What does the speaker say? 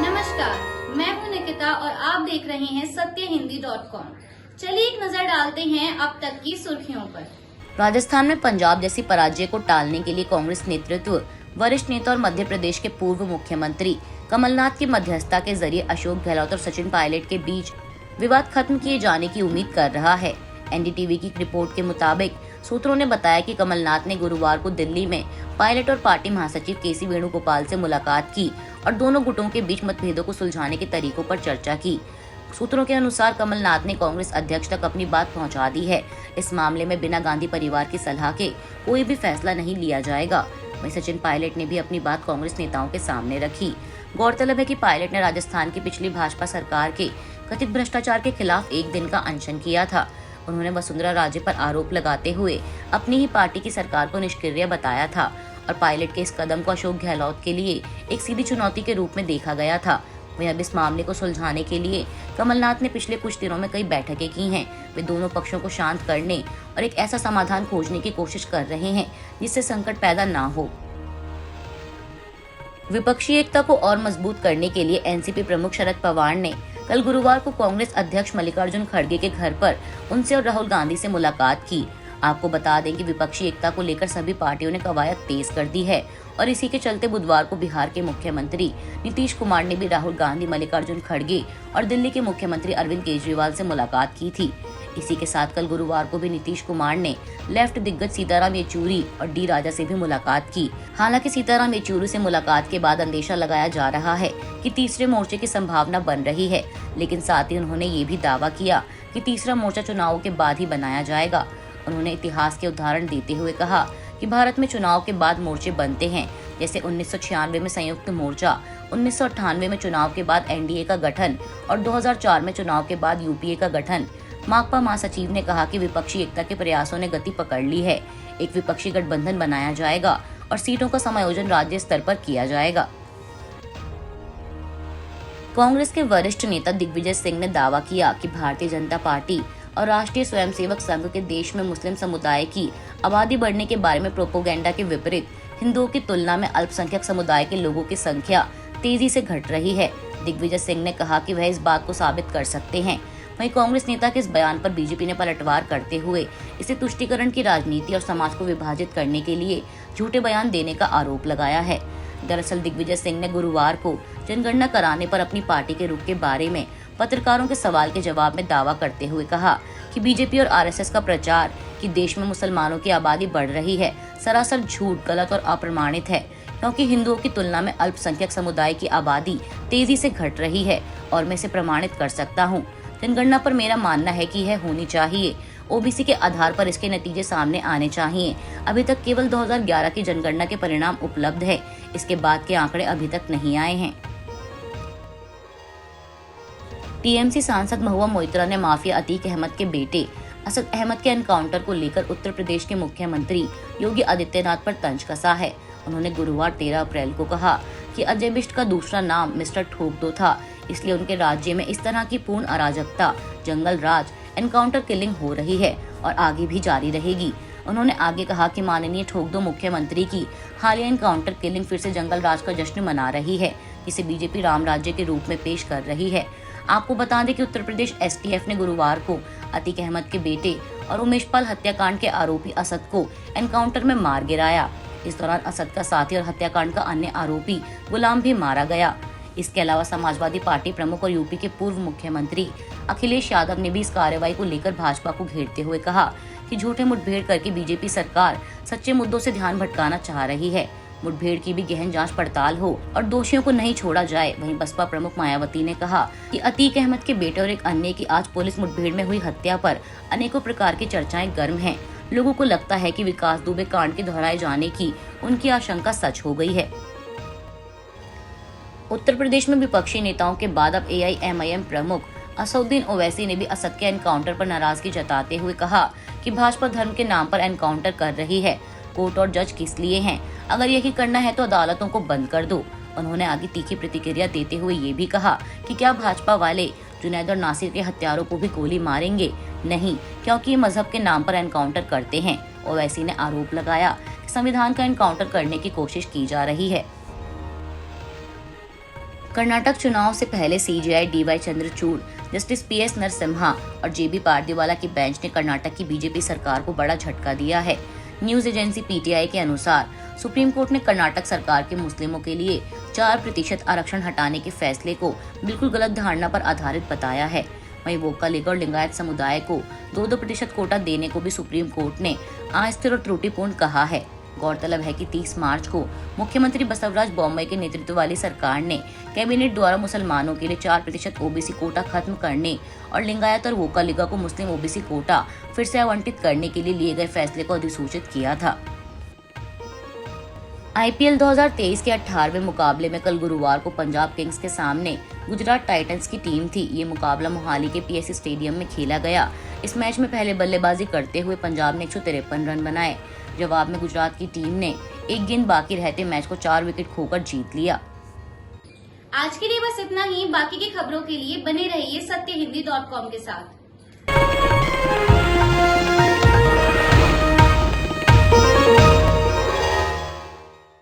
नमस्कार, मैं हूं निकिता और आप देख रहे हैं सत्यहिंदी.com। चलिए एक नजर डालते हैं अब तक की सुर्खियों पर। राजस्थान में पंजाब जैसी पराजय को टालने के लिए कांग्रेस नेतृत्व वरिष्ठ नेता और मध्य प्रदेश के पूर्व मुख्यमंत्री कमलनाथ की मध्यस्थता के जरिए अशोक गहलोत और सचिन पायलट के बीच विवाद खत्म किए जाने की उम्मीद कर रहा है। एनडीटीवी की रिपोर्ट के मुताबिक सूत्रों ने बताया कि कमलनाथ ने गुरुवार को दिल्ली में पायलट और पार्टी महासचिव केसी वेणुगोपाल से मुलाकात की और दोनों गुटों के बीच मतभेदों को सुलझाने के तरीकों पर चर्चा की। सूत्रों के अनुसार कमलनाथ ने कांग्रेस अध्यक्ष तक अपनी बात पहुंचा दी है। इस मामले में बिना गांधी परिवार की सलाह के कोई भी फैसला नहीं लिया जाएगा। वहीं सचिन पायलट ने भी अपनी बात कांग्रेस नेताओं के सामने रखी। गौरतलब है कि पायलट ने राजस्थान की पिछली भाजपा सरकार के कथित भ्रष्टाचार के खिलाफ एक दिन का अनशन किया था। उन्होंने वसुंधरा राजे पर आरोप लगाते हुए अपनी ही पार्टी की सरकार को निष्क्रिय बताया था और पायलट के इस कदम को अशोक गहलोत के लिए एक सीधी चुनौती के रूप में देखा गया था। वहीं अब इस मामले को सुलझाने के लिए कमलनाथ ने पिछले कुछ दिनों में कई बैठकें की हैं। वे दोनों पक्षों को शांत करने और एक ऐसा समाधान खोजने की कोशिश कर रहे हैं जिससे संकट पैदा ना हो। विपक्षी एकता को और मजबूत करने के लिए एनसीपी प्रमुख शरद पवार ने कल गुरुवार को कांग्रेस अध्यक्ष मल्लिकार्जुन खड़गे के घर पर उनसे और राहुल गांधी से मुलाकात की। आपको बता दें कि विपक्षी एकता को लेकर सभी पार्टियों ने कवायद तेज कर दी है और इसी के चलते बुधवार को बिहार के मुख्यमंत्री नीतीश कुमार ने भी राहुल गांधी, मल्लिकार्जुन खड़गे और दिल्ली के मुख्यमंत्री अरविंद केजरीवाल से मुलाकात की थी। इसी के साथ कल गुरुवार को भी नीतीश कुमार ने लेफ्ट दिग्गज सीताराम येचुरी और डी राजा से भी मुलाकात की। हालांकि सीताराम येचुरी से मुलाकात के बाद अंदेशा लगाया जा रहा है कि तीसरे मोर्चे की संभावना बन रही है, लेकिन साथ ही उन्होंने ये भी दावा किया कि तीसरा मोर्चा चुनाव के बाद ही बनाया जाएगा। उन्होंने इतिहास के उदाहरण देते हुए कहा कि भारत में चुनाव के बाद मोर्चे बनते हैं, जैसे 1996 में संयुक्त मोर्चा, 1998 में चुनाव के बाद एनडीए का गठन और 2004 में चुनाव के बाद यूपीए का गठन। माकपा महासचिव ने कहा कि विपक्षी एकता के प्रयासों ने गति पकड़ ली है। एक विपक्षी गठबंधन बनाया जाएगा और सीटों का समायोजन राज्य स्तर पर किया जाएगा। कांग्रेस के वरिष्ठ नेता दिग्विजय सिंह ने दावा किया कि भारतीय जनता पार्टी और राष्ट्रीय स्वयंसेवक संघ के देश में मुस्लिम समुदाय की आबादी बढ़ने के बारे में प्रोपोगेंडा के विपरीत हिंदुओं की तुलना में अल्पसंख्यक समुदाय के लोगों की संख्या तेजी से घट रही है। दिग्विजय सिंह ने कहा कि वह इस बात को साबित कर सकते हैं। वहीं कांग्रेस नेता के इस बयान पर बीजेपी ने पलटवार करते हुए इसे तुष्टीकरण की राजनीति और समाज को विभाजित करने के लिए झूठे बयान देने का आरोप लगाया है। दरअसल दिग्विजय सिंह ने गुरुवार को जनगणना कराने पर अपनी पार्टी के रुख के बारे में पत्रकारों के सवाल के जवाब में दावा करते हुए कहा कि बीजेपी और आरएसएस का प्रचार कि देश में मुसलमानों की आबादी बढ़ रही है सरासर झूठ, गलत और अप्रमाणित है, क्योंकि हिंदुओं की तुलना में अल्पसंख्यक समुदाय की आबादी तेजी से घट रही है और मैं इसे प्रमाणित कर सकता हूँ। जनगणना पर मेरा मानना है कि यह होनी चाहिए। ओबीसी के आधार पर इसके नतीजे सामने आने चाहिए। अभी तक केवल 2011 की जनगणना के परिणाम उपलब्ध है, इसके बाद के आंकड़े अभी तक नहीं आए हैं। टीएमसी सांसद महुआ मोइत्रा ने माफिया अतीक अहमद के बेटे असद अहमद के एनकाउंटर को लेकर उत्तर प्रदेश के मुख्यमंत्री योगी आदित्यनाथ पर तंज कसा है। उन्होंने गुरुवार 13 अप्रैल को कहा कि अजय बिष्ट का दूसरा नाम मिस्टर ठोक दो था, इसलिए उनके राज्य में इस तरह की पूर्ण अराजकता, जंगल राज, एनकाउंटर किलिंग हो रही है और आगे भी जारी रहेगी। उन्होंने आगे कहा कि माननीय ठोक दो मुख्यमंत्री की हालिया एनकाउंटर किलिंग फिर से जंगल राज का जश्न मना रही है, जिसे बीजेपी राम राज्य के रूप में पेश कर रही है। आपको बता दें कि उत्तर प्रदेश एसटीएफ ने गुरुवार को अतीक अहमद के बेटे और उमेश पाल हत्याकांड के आरोपी असद को एनकाउंटर में मार गिराया। इस दौरान असद का साथी और हत्याकांड का अन्य आरोपी गुलाम भी मारा गया। इसके अलावा समाजवादी पार्टी प्रमुख और यूपी के पूर्व मुख्यमंत्री अखिलेश यादव ने भी इस कार्रवाई को लेकर भाजपा को घेरते हुए कहा कि झूठे मुठभेड़ करके बीजेपी सरकार सच्चे मुद्दों से ध्यान भटकाना चाह रही है। मुठभेड़ की भी गहन जांच पड़ताल हो और दोषियों को नहीं छोड़ा जाए। वहीं बसपा प्रमुख मायावती ने कहा कि अतीक अहमद के बेटे और एक अन्य की आज पुलिस मुठभेड़ में हुई हत्या पर अनेकों प्रकार की चर्चाएं गर्म हैं। लोगों को लगता है कि विकास दुबे कांड के दोहराए जाने की उनकी आशंका सच हो गई है। उत्तर प्रदेश में विपक्षी नेताओं के बाद अब एआईएमआईएम प्रमुख असदुद्दीन ओवैसी ने भी असद के एनकाउंटर पर नाराजगी जताते हुए कहा कि भाजपा धर्म के नाम पर एनकाउंटर कर रही है। कोर्ट और जज किस लिए हैं? अगर यही करना है तो अदालतों को बंद कर दो। उन्होंने आगे तीखी प्रतिक्रिया देते हुए ये भी कहा कि क्या भाजपा वाले जुनैद और नासिर के हत्यारों को भी गोली मारेंगे? नहीं, क्योंकि ये मजहब के नाम पर एनकाउंटर करते हैं। ओवैसी ने आरोप लगाया कि संविधान का एनकाउंटर करने की कोशिश की जा रही है। कर्नाटक चुनाव से पहले CJI DY Chandrachud, justice PS Narasimha और जेबी पारदीवाला की बेंच ने कर्नाटक की बीजेपी सरकार को बड़ा झटका दिया है। न्यूज एजेंसी पीटीआई के अनुसार सुप्रीम कोर्ट ने कर्नाटक सरकार के मुस्लिमों के लिए 4% आरक्षण हटाने के फैसले को बिल्कुल गलत धारणा पर आधारित बताया है। वहीं वोक्का-लीगा और लिंगायत समुदाय को 2-2% कोटा देने को भी सुप्रीम कोर्ट ने अस्थिर और त्रुटिपूर्ण कहा है। गौरतलब है कि 30 मार्च को मुख्यमंत्री बसवराज बोम्मई के नेतृत्व वाली सरकार ने कैबिनेट द्वारा मुसलमानों के लिए 4% ओबीसी कोटा खत्म करने और लिंगायत और वोक्का-लीगा को मुस्लिम ओबीसी कोटा फिर से आवंटित करने के लिए गए फैसले को अधिसूचित किया था। आईपीएल 2023 के 18वें मुकाबले में कल गुरुवार को पंजाब किंग्स के सामने गुजरात टाइटंस की टीम थी। ये मुकाबला मोहाली के पीएससी स्टेडियम में खेला गया। इस मैच में पहले बल्लेबाजी करते हुए पंजाब ने 153 रन बनाए। जवाब में गुजरात की टीम ने एक गेंद बाकी रहते मैच को 4 विकेट खोकर जीत लिया। आज के लिए बस इतना ही। बाकी की खबरों के लिए बने रहिए सत्यहिंदी.com के साथ।